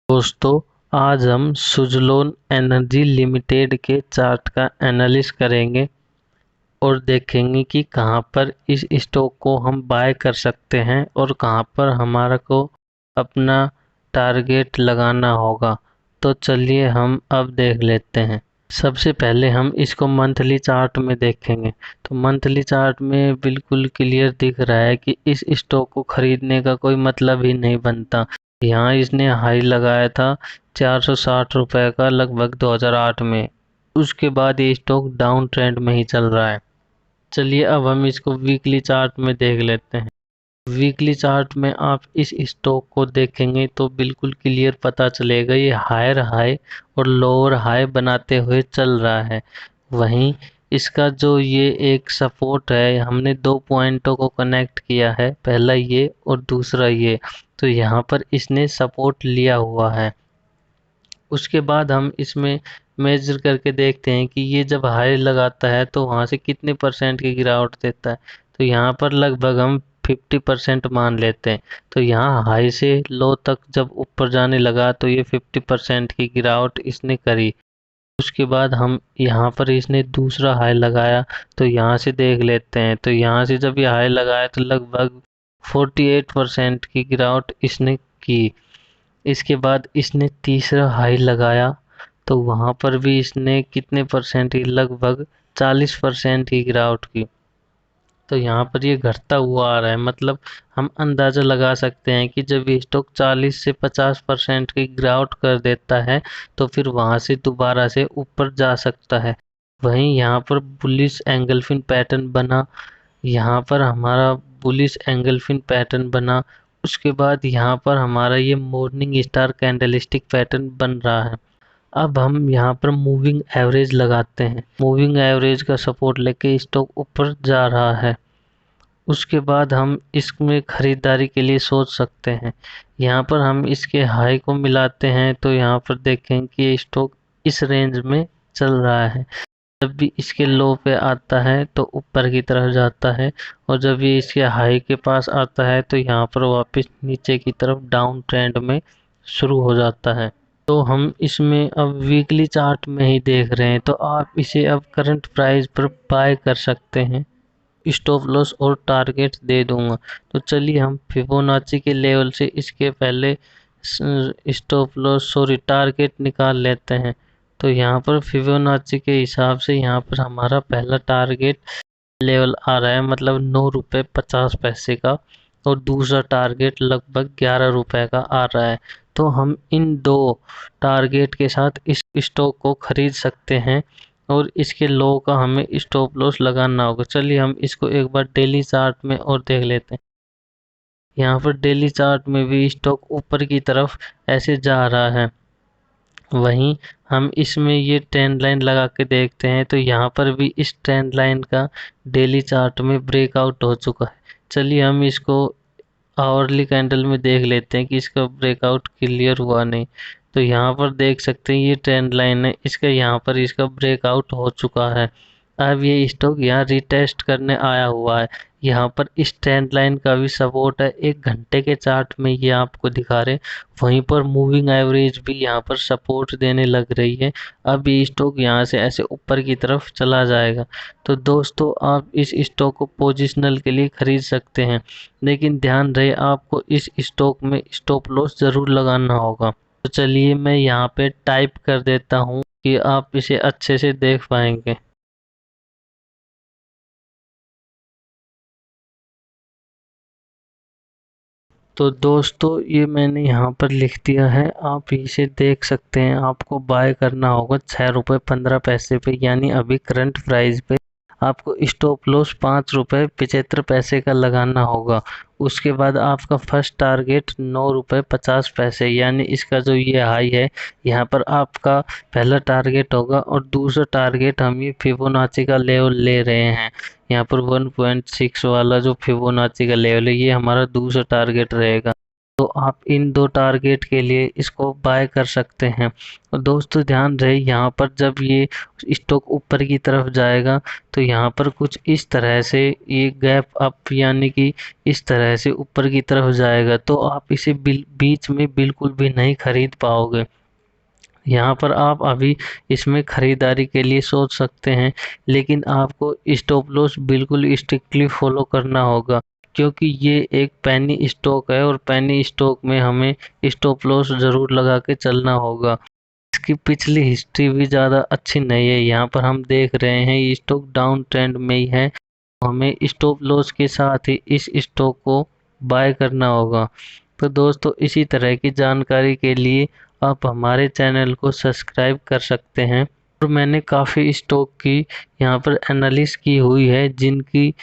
दोस्तों, आज हम सुज़लोन एनर्जी लिमिटेड के चार्ट का एनालिसिस करेंगे और देखेंगे कि कहां पर इस स्टॉक को हम बाय कर सकते हैं और कहां पर हमारा को अपना टारगेट लगाना होगा। तो चलिए हम अब देख लेते हैं। सबसे पहले हम इसको मंथली चार्ट में देखेंगे। तो मंथली चार्ट में बिल्कुल क्लियर दिख रहा है कि इस स्टॉक को खरीदने का कोई मतलब ही नहीं बनता। यहाँ इसने हाई लगाया था 460 रुपए का लगभग 2008 में। उसके बाद ये स्टॉक डाउन ट्रेंड में ही चल रहा है। चलिए अब हम इसको वीकली चार्ट में देख लेते हैं। वीकली चार्ट में आप इस स्टॉक को देखेंगे तो बिल्कुल क्लियर पता चलेगा, ये हायर हाई और लोअर हाई बनाते हुए चल रहा है। वहीं इसका जो ये एक सपोर्ट है, हमने दो पॉइंटों को कनेक्ट किया है, पहला ये और दूसरा ये। तो यहाँ पर इसने सपोर्ट लिया हुआ है। उसके बाद हम इसमें मेजर करके देखते हैं कि ये जब हाई लगाता है तो वहाँ से कितने परसेंट की गिरावट देता है। तो यहाँ पर लगभग हम 50% मान लेते हैं। तो यहाँ हाई से लो तक जब ऊपर जाने लगा तो ये 50% की गिरावट इसने करी। उसके बाद हम यहाँ पर इसने दूसरा हाई लगाया, तो यहाँ से देख लेते हैं। तो यहाँ से जब ये हाई लगाया तो लगभग 48% की गिरावट इसने की। इसके बाद इसने तीसरा हाई लगाया, तो वहाँ पर भी इसने कितने परसेंट की, लगभग 40% की गिरावट की। तो यहाँ पर ये घटता हुआ आ रहा है, मतलब हम अंदाज़ा लगा सकते हैं कि जब ये स्टॉक 40 से 50% की गिरावट कर देता है तो फिर वहाँ से दोबारा से ऊपर जा सकता है। वहीं यहाँ पर बुलिश एंगलफिन पैटर्न बना, यहाँ पर हमारा बुलिश एंगलफिन पैटर्न बना। उसके बाद यहाँ पर हमारा ये मॉर्निंग स्टार कैंडलस्टिक पैटर्न बन रहा है। अब हम यहाँ पर मूविंग एवरेज लगाते हैं। मूविंग एवरेज का सपोर्ट लेके स्टॉक ऊपर जा रहा है। उसके बाद हम इसमें खरीदारी के लिए सोच सकते हैं। यहाँ पर हम इसके हाई को मिलाते हैं तो यहाँ पर देखें कि ये स्टॉक इस रेंज में चल रहा है। जब भी इसके लो पे आता है तो ऊपर की तरफ जाता है, और जब ये इसके हाई के पास आता है तो यहाँ पर वापस नीचे की तरफ डाउन ट्रेंड में शुरू हो जाता है। तो हम इसमें अब वीकली चार्ट में ही देख रहे हैं, तो आप इसे अब करंट प्राइस पर बाय कर सकते हैं। स्टॉप लॉस और टारगेट दे दूंगा। तो चलिए हम फिबोनाची के लेवल से इसके पहले स्टॉप लॉस सॉरी टारगेट निकाल लेते हैं। तो यहाँ पर फिबोनाची के हिसाब से यहाँ पर हमारा पहला टारगेट लेवल आ रहा है, मतलब 9 रुपये 50 पैसे का, और दूसरा टारगेट लगभग 11 रुपये का आ रहा है। तो हम इन दो टारगेट के साथ इस स्टॉक को खरीद सकते हैं और इसके लो का हमें स्टॉप लॉस लगाना होगा। चलिए हम इसको एक बार डेली चार्ट में और देख लेते हैं। यहाँ पर डेली चार्ट में भी स्टॉक ऊपर की तरफ ऐसे जा रहा है। वहीं हम इसमें ये ट्रेंड लाइन लगा के देखते हैं तो यहाँ पर भी इस ट्रेंड लाइन का डेली चार्ट में ब्रेकआउट हो चुका है। चलिए हम इसको आवरली कैंडल में देख लेते हैं कि इसका ब्रेकआउट क्लियर हुआ नहीं। तो यहाँ पर देख सकते हैं ये ट्रेंड लाइन है, इसका यहाँ पर इसका ब्रेकआउट हो चुका है। अब ये स्टॉक यहाँ रिटेस्ट करने आया हुआ है। यहाँ पर इस ट्रेंड लाइन का भी सपोर्ट है, 1 घंटे के चार्ट में ये आपको दिखा रहे। वहीं पर मूविंग एवरेज भी यहाँ पर सपोर्ट देने लग रही है। अब ये स्टॉक यहाँ से ऐसे ऊपर की तरफ चला जाएगा। तो दोस्तों, आप इस स्टॉक को पोजिशनल के लिए खरीद सकते हैं, लेकिन ध्यान रहे आपको इस स्टॉक में स्टॉप लॉस ज़रूर लगाना होगा। तो चलिए मैं यहाँ पे टाइप कर देता हूँ कि आप इसे अच्छे से देख पाएंगे। तो दोस्तों, ये मैंने यहाँ पर लिख दिया है, आप इसे देख सकते हैं। आपको बाय करना होगा 6 रुपये 15 पैसे पे, यानी अभी करंट प्राइस पे आपको स्टॉप लॉस 5 रुपये 75 पैसे का लगाना होगा। उसके बाद आपका फर्स्ट टारगेट 9 रुपये 50 पैसे, यानी इसका जो ये हाई है, यहाँ पर आपका पहला टारगेट होगा। और दूसरा टारगेट हम ये फिबोनाची का लेवल ले रहे हैं। यहाँ पर 1.6 वाला जो फिबोनाची का लेवल है, ये हमारा दूसरा टारगेट रहेगा। तो आप इन दो टारगेट के लिए इसको बाय कर सकते हैं। और दोस्तों ध्यान रहे, यहाँ पर जब ये स्टॉक ऊपर की तरफ जाएगा तो यहाँ पर कुछ इस तरह से ये गैप अप यानी कि इस तरह से ऊपर की तरफ जाएगा, तो आप इसे बीच में बिल्कुल भी नहीं खरीद पाओगे। यहाँ पर आप अभी इसमें खरीदारी के लिए सोच सकते हैं, लेकिन आपको स्टॉप लॉस बिल्कुल स्ट्रिक्टली फॉलो करना होगा, क्योंकि ये एक पेनी स्टॉक है और पेनी स्टॉक में हमें स्टॉप लॉस ज़रूर लगा के चलना होगा। इसकी पिछली हिस्ट्री भी ज़्यादा अच्छी नहीं है। यहाँ पर हम देख रहे हैं ये स्टॉक डाउन ट्रेंड में ही है, हमें स्टॉप लॉस के साथ ही इस स्टॉक को बाय करना होगा। तो दोस्तों इसी तरह की जानकारी के लिए आप हमारे चैनल को सब्सक्राइब कर सकते हैं। और मैंने काफ़ी स्टॉक की यहाँ पर एनालिसिस की हुई है, जिनकी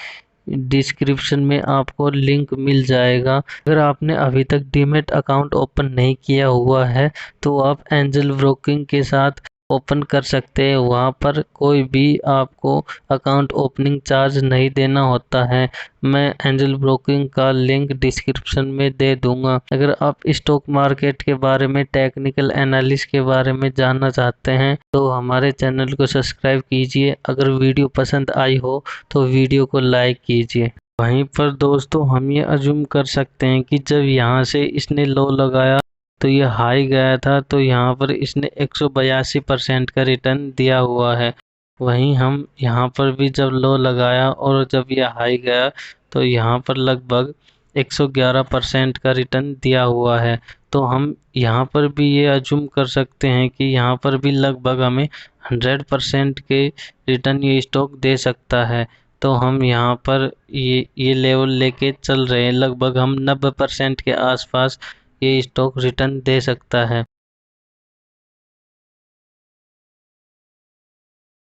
डिस्क्रिप्शन में आपको लिंक मिल जाएगा। अगर आपने अभी तक डीमैट अकाउंट ओपन नहीं किया हुआ है तो आप एंजल ब्रोकिंग के साथ ओपन कर सकते हैं। वहाँ पर कोई भी आपको अकाउंट ओपनिंग चार्ज नहीं देना होता है। मैं एंजल ब्रोकिंग का लिंक डिस्क्रिप्शन में दे दूंगा। अगर आप स्टॉक मार्केट के बारे में, टेक्निकल एनालिसिस के बारे में जानना चाहते हैं तो हमारे चैनल को सब्सक्राइब कीजिए। अगर वीडियो पसंद आई हो तो वीडियो को लाइक कीजिए। वहीं पर दोस्तों हम ये अज्यूम कर सकते हैं कि जब यहाँ से इसने लो लगाया तो ये हाई गया था, तो यहाँ पर इसने 182% का रिटर्न दिया हुआ है। वहीं हम यहाँ पर भी जब लो लगाया और जब यह हाई गया तो यहाँ पर लगभग 111% का रिटर्न दिया हुआ है। तो हम यहाँ पर भी ये अज्यूम कर सकते हैं कि यहाँ पर भी लगभग हमें 100% के रिटर्न ये स्टॉक दे सकता है। तो हम यहाँ पर ये लेवल लेके चल रहे हैं, लगभग हम 90% के आसपास ये स्टॉक रिटर्न दे सकता है।